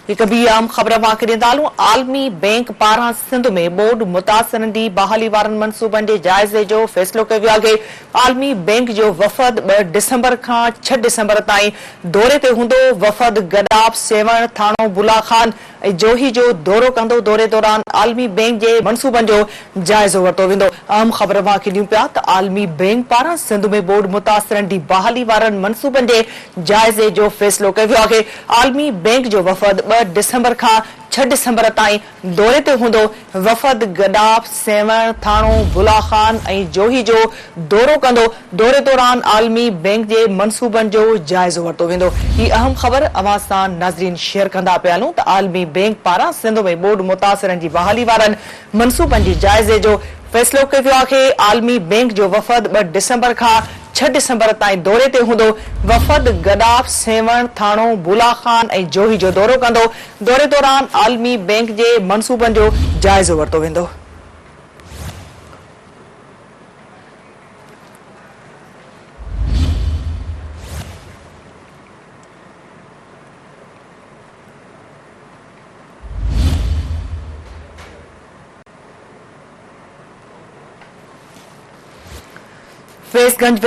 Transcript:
एक ॿी आम ख़बर वां ॾींदालूं। आलमी बैंक पारां सिंध में बोर्ड मुतासिरनि ॾींहुं बहाली वारनि मंसूबनि जे जाइज़े जो फ़ैसिलो कयो वियो आहे। आलमी बैंक जो वफ़द 2 डिसंबर खां 6 डिसंबर ताईं दौरे ते हूंदो। वफ़द गडाप, सेवण, थाणो, बुला खान ऐं जोही जो दौरो कंदो। दौरे दौरान आलमी बैंक जे मंसूबनि जो जाइज़ो वरितो वेंदो। आम ख़बर वां ॾियूं पिया त आलमी बैंक पारां सिंध में बोर्ड मुतासिरनि ॾींहुं बहाली वारनि मंसूबनि जे जाइज़े जो फ़ैसिलो कयो वियो आहे। आलमी बैंक जो वफ़द 2 डिसंबर खां 6 डिसंबर ताईं दौरे ते हूंदो। वफ़द गडाप, सेवण, थाणो, बुला खान ऐं जोही जो दौरो कंदो। दौरे दौरान आलमी बैंक जे मंसूबनि जो जाइज़ो वरितो वेंदो। ही अहम ख़बर अवां सां नाज़रीन शेयर कंदा पिया आहियूं त आलमी बैंक पारां सिंध में बोर्ड मुतासिरनि जी बहाली वारनि मंसूबनि जी जाइज़े जो फ़ैसिलो कयो वियो आहे। आलमी बैंक जो वफ़द 2 डिसंबर खां 6 डिसंबर ताईं दौरे ते हूंदो। वफ़द गडाप, सेवण, थाणो, बुला खान ऐं जोही जो दौरो कंदो। दौरे दौरान आलमी बैंक जे मंसूबनि जो जाइज़ो वरितो वेंदो। फैज़गंज